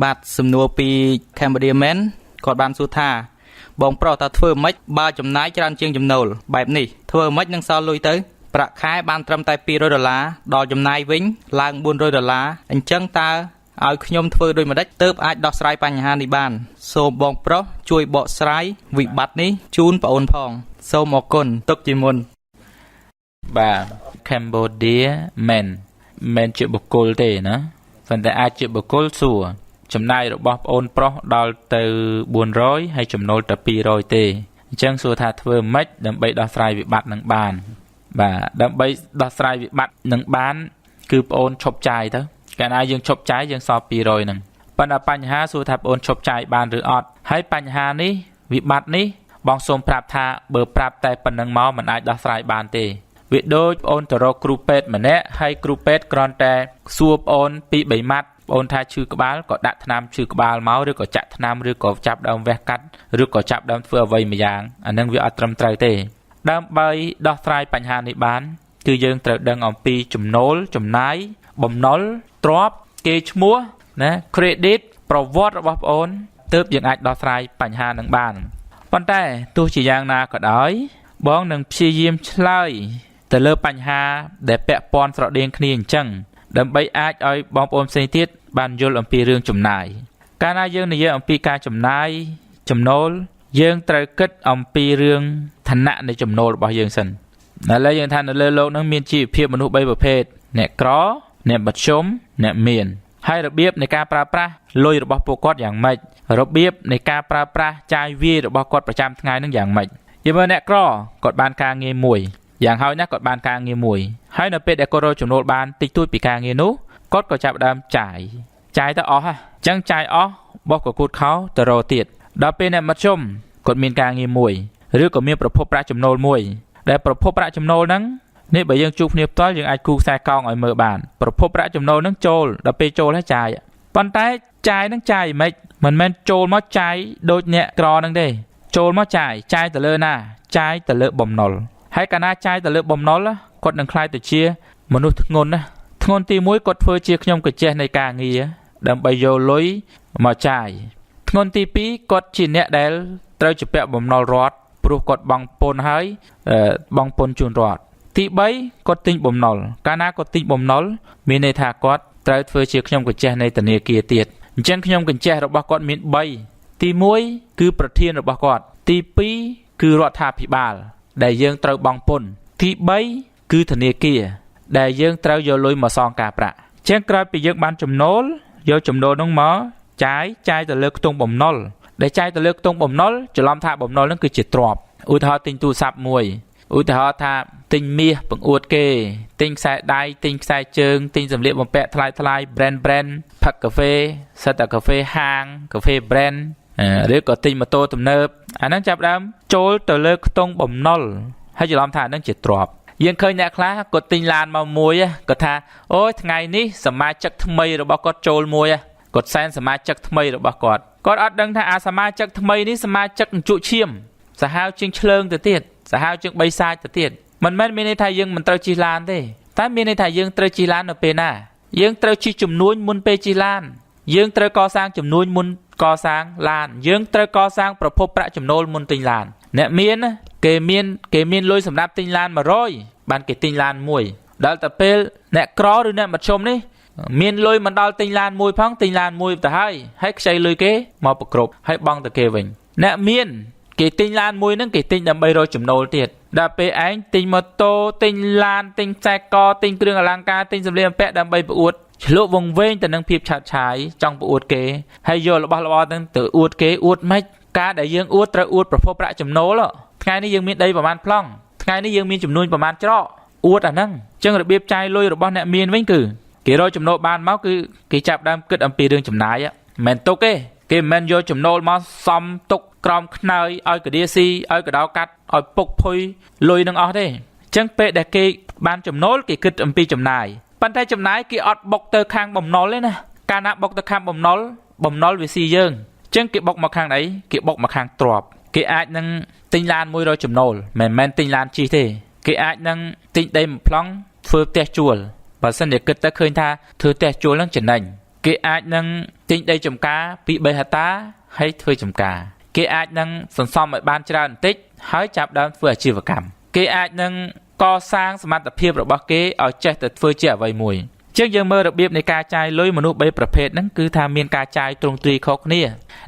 បាទសំណួរពី Cambodia Man គាត់បានសួរថាបងប្រុសតើធ្វើម៉េចបើចំណាយច្រើនជាងចំណូលបែបនេះធ្វើម៉េចនឹងសល់លុយទៅប្រាក់ខែបានត្រឹមតែ$200ដល់ចំណាយវិញឡើង$400អញ្ចឹងតើឲ្យខ្ញុំធ្វើដូចម្ដេចទើបអាចដោះស្រាយបញ្ហានេះបានសូមបងប្រុសជួយបកស្រាយវិបត្តិនេះជូនប្អូនផងសូមអរគុណទុកជាមុនបាទ Cambodia Man មិនជាបុគ្គលទេណាប៉ុន្តែអាចជាបុគ្គលសួរចំណាយរបស់ប្អូនប្រុសដល់ទៅ400ហើយចំណូលតែ200ទេអញ្ចឹងសួរថាធ្វើម៉េចដើម្បីដោះស្រាយវិបត្តិនឹងបានបាទដើម្បីដោះស្រាយវិបត្តិនឹងបានគឺប្អូនឈប់ចាយទៅកាលណាយើងឈប់ចាយយើងសល់200ហ្នឹងប៉ុន្តែបញ្ហាសួរថាប្អូនឈប់ចាយបានឬអត់ហើយបញ្ហានេះវិបត្តិនេះបងសូមប្រាប់ថាបើប្រាប់តែប៉ុណ្្នឹងមកមិនអាចដោះស្រាយបានទេវាដូចប្អូនទៅរកគ្រូពេទ្យម្នាក់ហើយគ្រូពេទ្យគ្រាន់តែសួរប្អូនពី3ម៉ាត់ប្អូនថាឈឺក្បាលក៏ដាក់ថ្នាំឈឺក្បាលមកឬក៏ចាក់ថ្នាំឬក៏ចាប់ដើមវះកាត់ឬក៏ចាប់ដើមធ្វើអ្វីម្យ៉ាងអានឹងវាអត់ត្រឹមត្រូវទេដើម្បីដោះស្រាយបញ្ហានេះបានគឺយើងត្រូវដឹងអំពីចំណូលចំណាយបំណុលទ្រព្យកេរ្តិ៍ឈ្មោះណា credit ប្រវត្តិរបស់ប្អូនទើបយើងអាចដោះស្រាយបញ្ហានឹងបានប៉ុន្តែទោះជាយ៉ាងណាក៏ដោយបងនឹងព្យាយាមឆ្លើយទៅលើបញ្ហាដែលពាក់ព័ន្ធស្រដៀងគ្នាអញ្ចឹងដើម្បីអាចឲ្យបងប្អូនផ្សេងទៀតបានយល់អំពីរឿងចំណាយកាលណាយើងនិយាយអំពីការចំណាយចំណូលយើងត្រូវគិតអំពីរឿងឋានៈនៃចំណូលរបស់យើងសិនឥឡូវយើងថានៅលើโลกហ្នឹងមានជីវភាពមនុស្ស3ប្រភេទអ្នកក្រអ្នកមធ្យមអ្នកមានហើយរបៀបនៃការប្រើប្រាស់លុយរបស់ពួកគាត់យ៉ាងម៉េចរបៀបនៃការប្រើប្រាស់ចាយវាយរបស់គាត់ប្រចាំថ្ងៃហ្នឹងយ៉ាងម៉េចយើងមើលអ្នកក្រគាត់បានការងារមួយយ៉ាងហើយណាគាត់បានការងារមួយហើយនៅពេលដែលគាត់រកចំណូលបានតិចតួចពីការងារនោះគាត់ក៏ចាប់ផ្ដើមចាយទៅអស់ហ่ะអញ្ចឹងចាយអស់បោះក៏គូតខោទៅរកទៀតដល់ពេលអ្នកមធ្យមគាត់មានការងារមួយឬក៏មានប្រភពប្រាក់ចំណូលមួយដែលប្រភពប្រាក់ចំណូលហ្នឹងនេះបើយើងជួបគ្នាផ្ទាល់យើងអាចគូខ្សែកោងឲ្យមើលបានប្រភពប្រាក់ចំណូលហ្នឹងចូលដល់ពេលចូលហើយចាយប៉ុន្តែចាយហ្នឹងចាយមិនមែនចូលមកចាយដូចអ្នកក្រហ្នឹងទេចូលមកចាយទៅលើណាចាយទៅលើបំណុលហើយកាលណាចាយទៅលើបំណុលគាត់នឹងខ្លាយទៅជាមនុស្សធ្ងន់ណាធ្ងន់ទី1គាត់ធ្វើជាខ្ញុំកញ្ចេះនៃការងារដើម្បីយកលុយមកចាយធ្ងន់ទី2គាត់ជាអ្នកដែលត្រូវជាពាក់បំណុលរដ្ឋព្រោះគាត់បង់ពន្ធហើយបង់ពន្ធជូនរដ្ឋទី3គាត់ទិញបំណុលកាលណាគាត់ទិញបំណុលមានន័យថាគាត់ត្រូវធ្វើជាខ្ញុំកញ្ចេះនៃធនាគារទៀតអញ្ចឹងខ្ញុំកញ្ចេះរបស់គាត់មាន3ទី1គឺប្រធានរបស់គាត់ទី2គឺរដ្ឋាភិបាលដែលយើងត្រូវបង់ពន្ធទី3គឺធនាគារដែលយើងត្រូវយកលុយមកសងការប្រាក់អញ្ចឹងក្រោយពីយើងបានចំណូលយកចំណូលនោះមកចាយទៅលើខ្ទង់បំណុលដែលចាយទៅលើខ្ទង់បំណុលច្រឡំថាបំណុលហ្នឹងគឺជាទ្រព្យឧទាហរណ៍ទិញទូរស័ព្ទមួយឧទាហរណ៍ថាទិញមាសបង្អួតគេទិញខ្សែដៃទិញខ្សែជើងទិញសម្លៀកបំពាក់ថ្លៃbrand ផឹកកាហ្វេសិតតែកាហ្វេហាងកាហ្វេ brand ឬក៏ទិញម៉ូតូទំនើបអាហ្នឹងចាប់ដើមចូលទៅលើខ្ទង់បំណុលហើយច្រឡំថាហ្នឹងជាទ្រព្យយើងឃើញអ្នកខ្លះគាត់ទិញឡានមកមួយគាត់ថាអូយថ្ងៃនេះសមាជិកថ្មីរបស់គាត់ចូលមួយគាត់សែនសមាជិកថ្មីរបស់គាត់អត់ដឹងថាអាសមាជិកថ្មីនេះសមាជិកជក់ឈាមសាហាវជាងឆ្លើងទៅទៀតសាហាវជាង3សាច់ទៅទៀតមិនមែនមានន័យថាយើងមិនត្រូវជិះឡានទេតែមានន័យថាយើងត្រូវជិះឡាននៅពេលណាយើងត្រូវជិះចំនួនមុនពេលជិះឡានយើងត្រូវកសាងចំនួនមុនកសាងឡានយើងត្រូវកសាងប្រភពប្រាក់ចំណូលមុនទិញឡានអ្នកមានគេមានលុយសម្រាប់ទិញឡាន100បានគេទិញឡានមួយដល់តែពេលអ្នកក្រឬអ្នកមធ្យមនេះមានលុយមិនដល់ទិញឡានមួយផងទិញឡានមួយទៅហើយខ្ចីលុយគេមកប្រគ្រប់ហើយបង់ទៅគេវិញអ្នកមានគេទិញឡានមួយហ្នឹងគេទិញដើម្បីរកចំណូលទៀតដល់ពេលឯងទិញម៉ូតូទិញឡានទិញខ្សែកទិញគ្រឿងអលង្ការទិញសម្លៀកបំពាក់ដើម្បីប្រអួតឆ្លក់វង្វេងទៅនឹងភាពឆាតឆាយចង់ប្រអួតគេហើយយករបស់ល្អហ្នឹងទៅអួតគេអួតម៉េចការដែលយើងអួតត្រូវអួតប្រភពប្រាក់ចំណូលថ្ងៃនេះយើងមានដីប្រមាណប្លង់ថ្ងៃនេះយើងមានចំនួនប្រមាណច្រកអួតអាហ្នឹងអញ្ចឹងរបៀបចាយលុយរបស់អ្នកមានវិញគឺគេរកចំណូលបានមកគឺគេចាប់ដើមគិតអំពីរឿងចំណាយមិនមែនទុកទេគេមិនមែនយកចំណូលមកសំទុកក្រោមខ្នើយឲ្យកដៀស៊ីឲ្យកដោកាត់ឲ្យពុកភុយលុយនឹងអស់ទេអញ្ចឹងពេលដែលគេបានចំណូលគេគិតអំពីចំណាយប៉ុន្តែចំណាយគេអត់បុកទៅខាងបំណុលទេណាកាលណាបុកទៅខាងបំណុលវាស៊ីយើងអញ្ចឹងគេបុកមកខាងไหนគេបុកមកខាងទ្រព្យគេអាចនឹងទិញឡានមួយរកចំណូលមិនមែនទិញឡានជិះទេគេអាចនឹងទិញដីមួយប្លង់ធ្វើផ្ទះជួលបើសិនជាគិតទៅឃើញថាធ្វើផ្ទះជួលនឹងចំណេញ គេអាចនឹងទិញដីចំការពី3ហិកតាហើយធ្វើចំការគេអាចនឹងសន្សំឲ្យបានច្រើនបន្តិចហើយចាប់ដើមធ្វើអាជីវកម្មគេអាចនឹងកសាងសមត្ថភាពរបស់គេឲ្យចេះតែធ្វើជាអ្វីមួយជាងយើងមើលរបៀបនៃការចាយលុយមនុស្ស3ប្រភេទហ្នឹងគឺថាមានការចាយទ្រង់ទ្រាយខុសគ្នា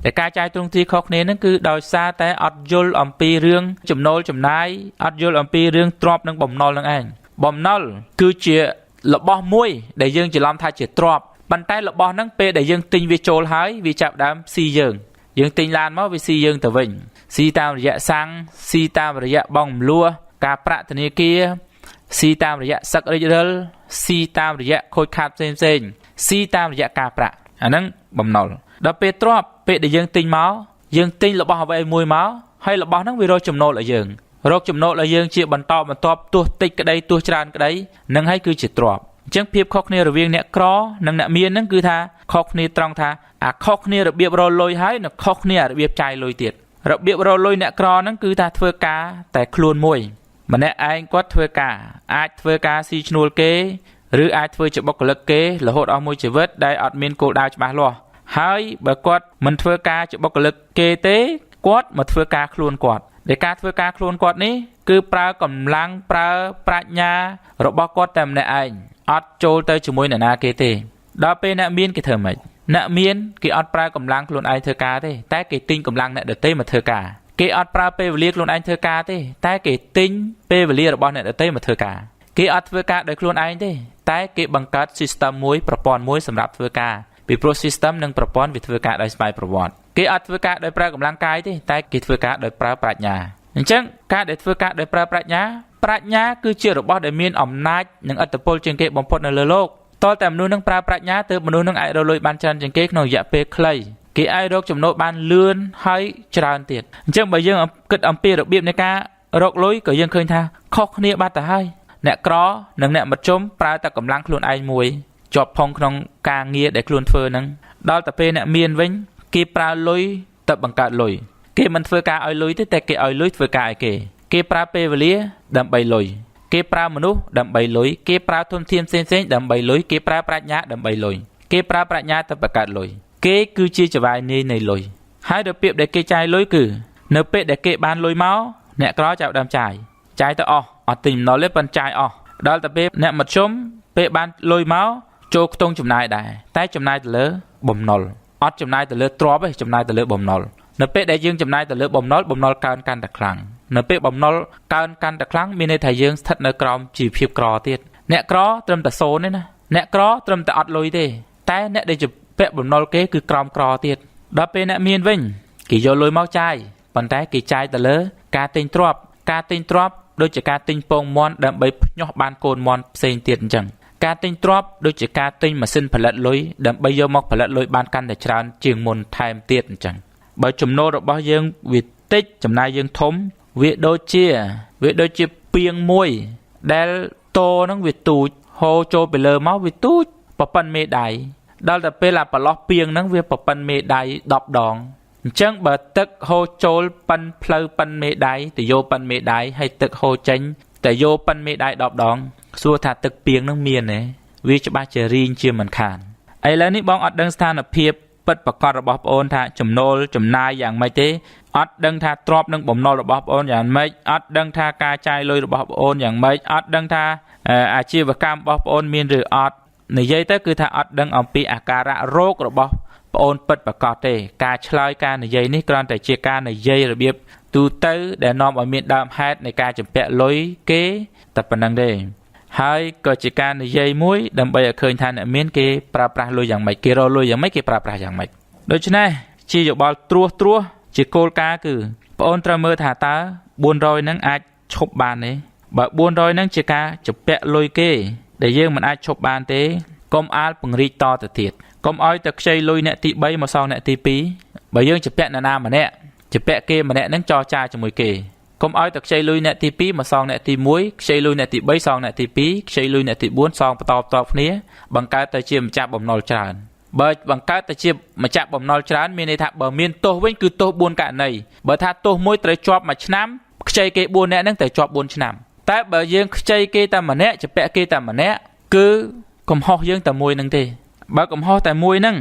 តែការចាយទ្រង់ទ្រាយខុសគ្នាហ្នឹងគឺដោយសារតែអត់យល់អំពីរឿងចំណូលចំណាយអត់យល់អំពីរឿងទ្រព្យនិងបំណុលនឹងឯងបំណុលគឺជារបស់មួយដែលយើងច្រឡំថាជាទ្រព្យប៉ុន្តែរបស់ហ្នឹងពេលដែលយើងទិញវាចូលហើយវាចាប់ដើមស៊ីយើងទិញឡានមកវាស៊ីយើងទៅវិញស៊ីតាមរយៈសាំងស៊ីតាមរយៈបងមលួការប្រាក់ធនាគារស៊ីតាមរយៈសឹករិចរិលស៊ីតាមរយៈខូចខាតផ្សេងស៊ីតាមរយៈការប្រាក់អាហ្នឹងបំណុលដល់ពេលទ្រព្យពេលដែលយើងទិញមកយើងទិញរបស់អ្វីមួយមកហើយរបស់ហ្នឹងវារកចំណូលឲ្យយើងជាបន្តបន្ទាប់ទោះតិចក្តីទោះច្រើនក្តីនឹងហើយគឺជាទ្រព្យអញ្ចឹងភាពខុសគ្នារវាងអ្នកក្រនិងអ្នកមានហ្នឹងគឺថាខុសគ្នាត្រង់ថាអាខុសគ្នារបៀបរលុយហើយនិងខុសគ្នារបៀបចាយលុយទៀតរបៀបរលុយអ្នកក្រហ្នឹងគឺថាធ្វើការតែខ្លួនមួយម្នាក់ឯងគាត់ធ្វើការអាចធ្វើការស៊ីឈ្នួលគេឬអាចធ្វើជាបុគ្គលិកគេរហូតអស់មួយជីវិតដែលអត់មានគោលដៅច្បាស់លាស់ហើយបើគាត់មិនធ្វើការជាបុគ្គលិកគេទេគាត់មកធ្វើការខ្លួនគាត់ដែលការធ្វើការខ្លួនគាត់នេះគឺប្រើកម្លាំងប្រើប្រាជ្ញារបស់គាត់តែម្នាក់ឯងអត់ចូលទៅជាមួយអ្នកណាគេទេដល់ពេលអ្នកមានគេធ្វើម៉េចអ្នកមានគេអត់ប្រើកម្លាំងខ្លួនឯងធ្វើការទេតែគេទិញកម្លាំងអ្នកដទៃមកធ្វើការគេអត់ប្រើពេលវេលាខ្លួនឯងធ្វើការទេតែគេទិញពេលវេលារបស់អ្នកដទៃមកធ្វើការគេអត់ធ្វើការដោយខ្លួនឯងទេតែគេបង្កើត system មួយប្រព័ន្ធមួយសម្រាប់ធ្វើការពីព្រោះ system និងប្រព័ន្ធវាធ្វើការដោយស្វ័យប្រវត្តិគេអត់ធ្វើការដោយប្រើកម្លាំងកាយទេតែគេធ្វើការដោយប្រើប្រាជ្ញាអញ្ចឹងការដែលធ្វើការដោយប្រើប្រាជ្ញាគឺជារបស់ដែលមានអំណាចនិងឥទ្ធិពលជាងគេបំផុតនៅលើលោកតើតែមនុស្សនឹងប្រើប្រាជ្ញាទើបមនុស្សនឹងអាចរកលុយបានច្រើនជាងគេក្នុងរយៈពេលខ្លីគេអាចរកចំណូលបានលឿនហើយច្រើនទៀតអញ្ចឹងបើយើងគិតអំពីរបៀបនៃការរកលុយក៏យើងឃើញថាខុសគ្នាបាត់ទៅហើយអ្នកក្រនិងអ្នកមធ្យមប្រើតែកម្លាំងខ្លួនឯងមួយជាប់ផងក្នុងការងារដែលខ្លួនធ្វើហ្នឹងដល់តែពេលអ្នកមានវិញគេប្រើលុយទៅបង្កើតលុយគេមិនធ្វើការឲ្យលុយទេតែគេឲ្យលុយធ្វើការឲ្យគេប្រើពេលវេលាដើម្បីលុយគេប្រើមនុស្សដើម្បីលុយគេប្រើធនធានផ្សេងៗដើម្បីលុយគេប្រើប្រាជ្ញាដើម្បីលុយគេប្រើប្រាជ្ញាទៅបង្កើតលុយគេគឺជាចវាយនីនៃលុយហើយរបៀបដែលគេចាយលុយគឺនៅពេលដែលគេបានលុយមកអ្នកក្រចាប់ដើមចាយទៅអស់អត់ទិញបំណុលទេប៉ុន្តែចាយអស់ដល់តែពេលអ្នកមធ្យមពេលបានលុយមកចូលខ្ទង់ចំណាយដែរតែចំណាយទៅលើបំណុលអត់ចំណាយទៅលើទ្រព្យទេចំណាយទៅលើបំណុលនៅពេលដែលយើងចំណាយទៅលើបំណុលកើនកាន់តែខ្លាំងនៅពេលបំណុលកើនកាន់តែខ្លាំងមានន័យថាយើងស្ថិតនៅក្រោមជីវភាពក្រទៀតអ្នកក្រត្រឹមតែសូន្យទេណាអ្នកក្រត្រឹមតែអត់លុយទេតែអ្នកដែលពាក់បំណុលគេគឺក្រោមក្រទៀតដល់ពេលអ្នកមានវិញគេយកលុយមកចាយប៉ុន្តែគេចាយទៅលើការទិញទ្រព្យដូចជាការទិញពងមាន់ដើម្បីភ្ញាស់បានកូនមាន់ផ្សេងទៀតអញ្ចឹងការទិញទ្រព្យដូចជាការទិញម៉ាស៊ីនផលិតលុយដើម្បីយកមកផលិតលុយបានកាន់តែច្រើនជាងមុនថែមទៀតអញ្ចឹងបើចំណូលរបស់យើងវាតិចចំណាយយើងធំវាដូចជាពាងមួយដែលតោហ្នឹងវាទូចហូរចូលទៅលើមកវាទូចប្រប៉ុនមេដៃដល់តែពេលប្រឡោះពាងហ្នឹងវាប្រប៉ុនមេដៃ10ដងអញ្ចឹងបើទឹកហូរចូលប៉ិនផ្លូវប៉ិនមេដៃទៅយកប៉ិនមេដៃហើយទឹកហូរចេញទៅយកប៉ិនមេដៃ10ដងសួរថាទឹកពាងហ្នឹងមានទេវាច្បាស់ជារីងជាមិនខានឥឡូវនេះបងអត់ដឹងស្ថានភាពពិតប្រាកដរបស់ប្អូនថាចំណូលចំណាយយ៉ាងម៉េចទេអត់ដឹងថាទ្រព្យនិងបំណុលរបស់ប្អូនយ៉ាងម៉េចអត់ដឹងថាការចាយលុយរបស់ប្អូនយ៉ាងម៉េចអត់ដឹងថាអាជីវកម្មរបស់ប្អូនមានឬអត់និយាយទៅគឺថាអត់ដឹងអំពីអាការៈរោគរបស់ប្អូនពិតប្រាកដទេការឆ្លើយការនិយាយនេះគ្រាន់តែជាការនិយាយរបៀបទូទៅដែលនាំឲ្យមានដើមហេតុនៃការចម្ពាក់លុយគេតែប៉ុណ្្នឹងទេហើយក៏ជាការនិយាយមួយដើម្បីឲ្យឃើញថាអ្នកមានគេប្រើប្រាស់លុយយ៉ាងម៉េចគេរកលុយយ៉ាងម៉េចគេប្រើប្រាស់យ៉ាងម៉េចដូច្នេះជាយោបល់ត្រួសជាគោលការណ៍គឺប្អូនត្រូវមើលថាតើ400ហ្នឹងអាចឈប់បានទេបើ400ហ្នឹងជាការចម្ពាក់លុយគេដែលយើងមិនអាចឈប់បានទេកុំអាលពង្រីកតទៅទៀតកុំឲ្យតែខ្ចីលុយអ្នកទី3មកសងអ្នកទី2បើយើងចម្ពាក់អ្នកណាម្នាក់ចម្ពាក់គេម្នាក់ហ្នឹងចរចាជាមួយគេកុំឲ្យតែខ្ចីលុយអ្នកទី2មកសងអ្នកទី1ខ្ចីលុយអ្នកទី3សងអ្នកទី2ខ្ចីលុយអ្នកទី4សងបន្តគ្នាបង្កើតទៅជាម្ចាស់បំណុលច្រើនបើបង្កើតទៅជាម្ចាស់បំណុលច្រើនមានន័យថាបើមានទោសវិញគឺទោស4ករណីបើថាទោសមួយត្រូវជាប់1ឆ្នាំខ្ចីគេ4នាក់ហ្នឹងត្រូវជាប់4ឆ្នាំតែបើយើងខ្ចីគេតែម្នាក់ចម្ពាក់គេតែម្នាក់គឺកំហុសយើងតែមួយហ្នឹងទេ បើកំហុសតែមួយហ្នឹង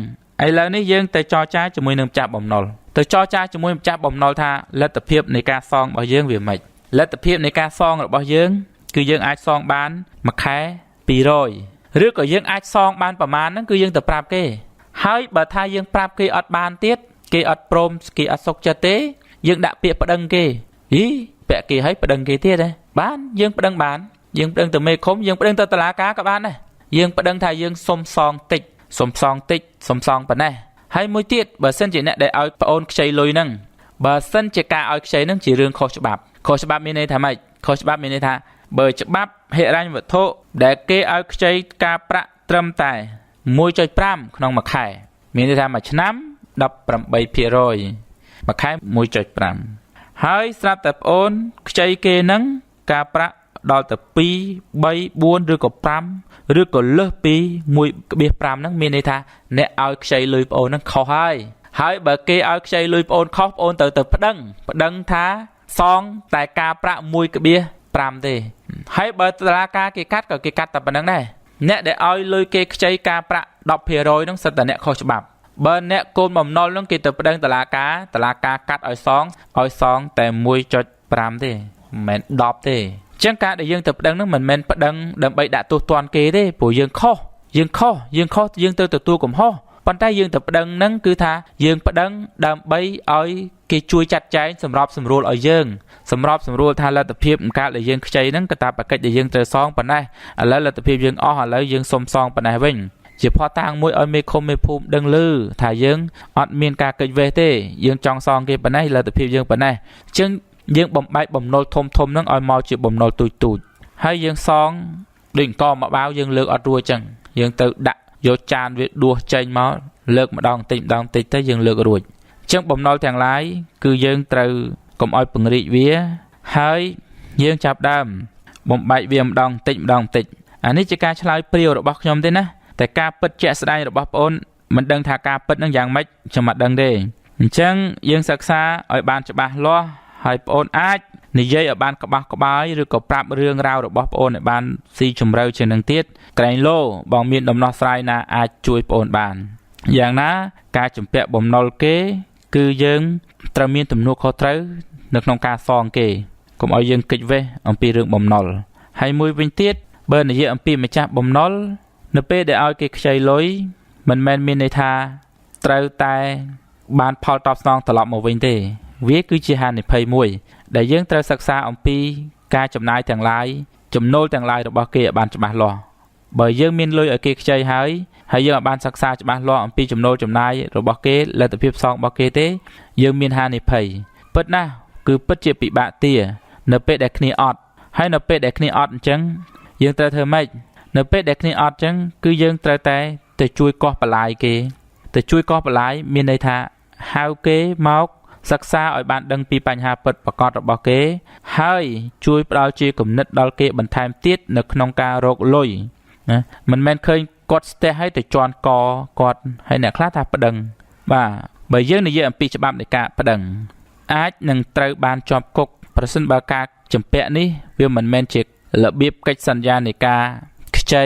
ឥឡូវនេះយើងទៅចរចាជាមួយនឹងម្ចាស់បំណុលទៅចរចាជាមួយម្ចាស់បំណុលថាលទ្ធភាពនៃការសងរបស់យើងវាម៉េចលទ្ធភាពនៃការសងរបស់យើងគឺយើងអាចសងបានមួយខែ200ឬក៏យើងអាចសងបានប្រមាណហ្នឹងគឺយើងទៅប្រាប់គេហើយបើថាយើងប្រាប់គេអត់បានទៀតគេអត់ព្រមគេអត់សុខចិត្តទេយើងដាក់ពាក្យប្តឹងគេពាក់គេឲ្យប្តឹងគេទៀតដែរបានយើងប្តឹងបានយើងប្តឹងទៅមេឃុំយើងប្តឹងទៅតុលាការក៏បានដែរយើងប្តឹងថាយើងសុំសងតិចសុំសងប៉ុណ្ណេះហើយមួយទៀតបើសិនជាអ្នកដែលឲ្យប្អូនខ្ចីលុយហ្នឹងបើសិនជាការឲ្យខ្ចីហ្នឹងជារឿងខុសច្បាប់មានន័យថាម៉េចខុសច្បាប់មានន័យថាបើច្បាប់ហិរញ្ញវត្ថុដែលគេឲ្យខ្ចីការប្រាក់ត្រឹមតែ 1.5 ក្នុងមួយខែមានន័យថាមួយឆ្នាំ 18% មួយខែ 1.5 ហើយស្រាប់តែប្អូនខ្ចីគេហ្នឹងការប្រាក់ដល់ទៅ2 3 4ឬក៏5ឬក៏លើសពី 1.5 ហ្នឹងមានន័យថាអ្នកឲ្យខ្ចីលុយប្អូនហ្នឹងខុសហើយបើគេឲ្យខ្ចីលុយប្អូនខុសប្អូនទៅប្តឹងថាសងតែការប្រាក់ 1.5 ទេហើយបើតុលាការគេកាត់ក៏គេកាត់តែប៉ុណ្្នឹងដែរអ្នកដែលឲ្យលុយគេខ្ចីការប្រាក់ 10% ហ្នឹងសិតតែអ្នកខុសច្បាប់បើអ្នកកូនបំណុលហ្នឹងគេទៅប្តឹងតុលាការកាត់ឲ្យសងតែ 1.5 ទេមិនមែន10ទេអញ្ចឹងការដែលយើងទៅប្តឹងហ្នឹងមិនមែនប្តឹងដើម្បីដាក់ទោសទណ្ឌគេទេព្រោះយើងខុសយើងទៅទទួលកំហុសប៉ុន្តែយើងទៅប្តឹងហ្នឹងគឺថាយើងប្តឹងដើម្បីឲ្យគេជួយចាត់ចែងសម្របសម្រួលឲ្យយើងសម្របសម្រួលថាលទ្ធភាពកាលដែលយើងខ្ចីហ្នឹងក៏តាបកិច្ចដែលយើងត្រូវសងប៉ុណ្ណេះឥឡូវលទ្ធភាពយើងអស់ឥឡូវយើងសុំសងប៉ុណ្ណេះវិញជាផតាំងមួយឲ្យមេឃុំមេភូមិដឹងឮថាយើងអត់មានការកិច្ចវេះទេយើងចង់សងគេប៉ុណ្ណេះលទ្ធភាពយើងប៉ុណ្ណេះអញ្ចឹងយើងបំបែកបំណុលធំហ្នឹងឲ្យមកជាបំណុលទូចហើយយើងសងដូចអង្គមកបាវយើងលើកអត់រួចអញ្ចឹងយើងទៅដាក់យកចានវាដួសចេញមកលើកម្ដងតិចទៅយើងលើករួចអញ្ចឹងបំណុលទាំងឡាយគឺយើងត្រូវកុំឲ្យពង្រីកវាហើយយើងចាប់ដើមបំបែកវាម្ដងតិចអានេះជាការឆ្លើយព្រាវរបស់ខ្ញុំទេណាតែការពិតជាក់ស្ដែងរបស់បងអូនមិនដឹងថាការពិតនឹងយ៉ាងម៉េចខ្ញុំអត់ដឹងទេអញ្ចឹងយើងសិក្សាឲ្យបានច្បាស់លាស់ហើយបងអូនអាចនិយាយឲ្យបានក្បោះក្បាយឬក៏ប្រាប់រឿងរ៉ាវរបស់បងអូនឲ្យបានស៊ីជម្រៅជាងនឹងទៀតក្រែងលោបងមានដំណោះស្រាយណាអាចជួយបងអូនបានយ៉ាងណាការជំពាក់បំណុលគេគឺយើងត្រូវមានទំនួលខុសត្រូវនៅក្នុងការសងគេកុំឲ្យយើងគេចវេះអំពីរឿងបំណុលហើយមួយវិញទៀតបើនិយាយអំពីម្ចាស់បំណុលនៅពេលដែលឲ្យគេខ្ចីលុយមិនមែនមានន័យថាត្រូវតែបានផលតបស្នងត្រឡប់មកវិញទេវាគឺជាហានិភ័យមួយដែលយើងត្រូវសិក្សាអំពីការចំណាយទាំងឡាយចំណូលទាំងឡាយរបស់គេឲ្យបានច្បាស់លាស់បើយើងមានលុយឲ្យគេខ្ចីហើយយើងអាចបានសិក្សាច្បាស់លាស់អំពីចំណូលចំណាយរបស់គេលទ្ធភាពសងរបស់គេទេយើងមានហានិភ័យពិតណាស់គឺពិតជាពិបាកទានៅពេលដែលគ្នាអត់ហើយនៅពេលដែលគ្នាអត់អញ្ចឹងយើងត្រូវធ្វើម៉េចនៅពេលដែលគ្នាអត់អញ្ចឹងគឺយើងត្រូវតែទៅជួយកោះបលាយគេទៅជួយកោះបលាយមានន័យថាហៅគេមកសិក្សាឲ្យបានដឹងពីបញ្ហាពិតប្រាកដរបស់គេហើយជួយផ្ដល់ជាគំនិតដល់គេបន្ថែមទៀតនៅក្នុងការរកលុយណាមិនមែនឃើញគាត់ស្ទះឲ្យទៅជន់កគាត់ហើយអ្នកខ្លះថាប្តឹងបាទបើយើងនិយាយអំពីច្បាប់នៃការប្តឹងអាចនឹងត្រូវបានជាប់គុកប្រសិនបើការជំពាក់នេះវាមិនមែនជារបៀបកិច្ចសន្យានៃការខ្ចី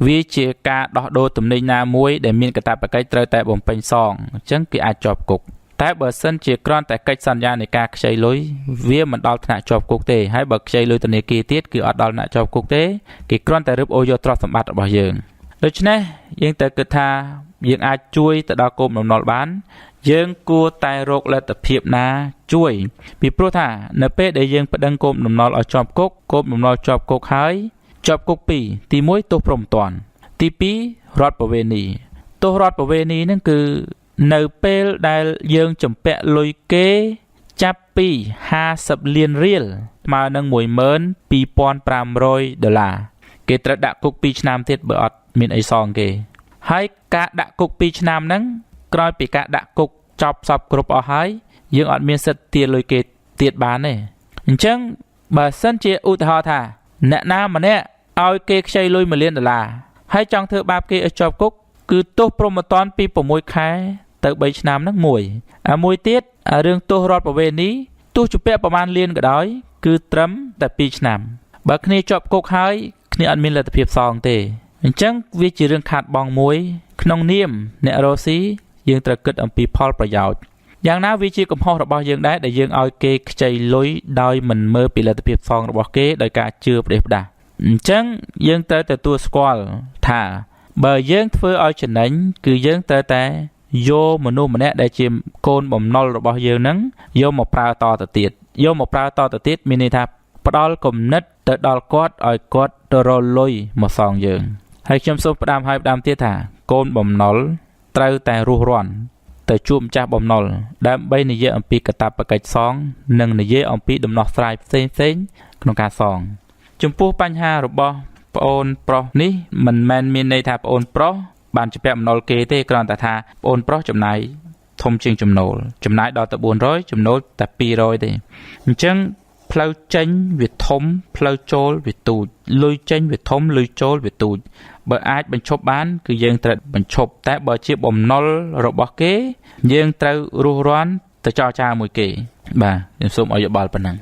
វាជាការដោះដូរទំនិញណាមួយដែលមានកាតព្វកិច្ចត្រូវតែបំពេញសងអញ្ចឹងគេអាចជាប់គុកតែបើសិនជាគ្រាន់តែកិច្ចសន្យានៃការខ្ចីលុយវាមិនដល់ថ្នាក់ជាប់គុកទេហើយបើខ្ចីលុយធនាគារទៀតគឺអត់ដល់ថ្នាក់ជាប់គុកទេគេគ្រាន់តែរឹបអូសយកទ្រព្យសម្បត្តិរបស់យើងដូច្នេះយើងត្រូវគិតថាយើងអាចជួយទៅដល់កូនបំណុលបានយើងគួរតែរកលទ្ធភាពណាជួយពីព្រោះថានៅពេលដែលយើងប្តឹងកូនបំណុលឲ្យជាប់គុកកូនបំណុលជាប់គុកហើយជាប់គុក2ទី1ទោសព្រហ្មទណ្ឌទី2រដ្ឋប្រវេណីទោសរដ្ឋប្រវេណីហ្នឹងគឺនៅពេលដែលយើងជំពាក់លុយគេចាប់ពី50លានរៀលស្មើនឹង$12,500គេត្រូវដាក់គុក2ឆ្នាំទៀតបើអត់មានអីសងគេហើយការដាក់គុក2ឆ្នាំហ្នឹងក្រោយពីការដាក់គុកចប់សពគ្រប់អស់ហើយយើងអត់មានសិទ្ធិទារលុយគេទៀតបានទេអញ្ចឹងបើសិនជាឧទាហរណ៍ថាអ្នកណាម្នាក់ឲ្យគេខ្ចីលុយ$1លានហើយចង់ធ្វើបាបគេឲ្យជាប់គុកគឺទោសព្រហ្មទណ្ឌពី6ខែទៅ3ឆ្នាំហ្នឹងមួយទៀតរឿងទោសរដ្ឋប្រវេណីទោសជំពាក់ប្រមាណលានក៏ដោយគឺត្រឹមតែ2ឆ្នាំបើគ្នាជាប់គុកហើយគ្នាអត់មានលទ្ធភាពសងទេអញ្ចឹងវាជារឿងខាតបង់មួយ ក្នុងនាមអ្នករស់ស៊ីយើងត្រូវគិតអំពីផលប្រយោជន៍យ៉ាងណាវាជាកំហុសរបស់យើងដែរដែលយើងឲ្យគេខ្ចីលុយដោយមិនមើលពីលទ្ធភាពសងរបស់គេដោយការជឿផ្ដេសផ្ដាសអញ្ចឹងយើងត្រូវទទួលស្គាល់ថាបើយើងធ្វើឲ្យចំណេញគឺយើងត្រូវតែយកមនុស្សម្នាក់ដែលជាកូនបំណុលរបស់យើងហ្នឹងយកមកប្រើតទៅទៀតមានន័យថាផ្ដល់គំនិតទៅដល់គាត់ឲ្យគាត់ទៅរកលុយមកសងយើងហើយខ្ញុំសូមផ្ដាំទៀតថាកូនបំណុលត្រូវតែរស់រាន់ទៅជួបម្ចាស់បំណុលដើម្បីនិយាយអំពីកាតព្វកិច្ចសងនិងនិយាយអំពីដំណោះស្រាយផ្សេងក្នុងការសងចំពោះបញ្ហារបស់ប្អូនប្រុសនេះមិនមែនមានន័យថាប្អូនប្រុសបានជាពាក់បំណុលគេទេគ្រាន់តែថាប្អូនប្រុសចំណាយធំជាងចំណូលចំណាយដល់ទៅ400ចំណូលតែ200ទេអញ្ចឹងផ្លូវចេញវាធំផ្លូវចូលវាទូចលុយចេញវាធំលុយចូលវាទូចបើអាចបញ្ឈប់បានគឺយើងត្រូវបញ្ឈប់តែបើជាបំណុលរបស់គេយើងត្រូវរស់រាន់ទៅចរចាមួយគេបាទខ្ញុំសូមឲ្យយោបល់ប៉ុណ្ណឹង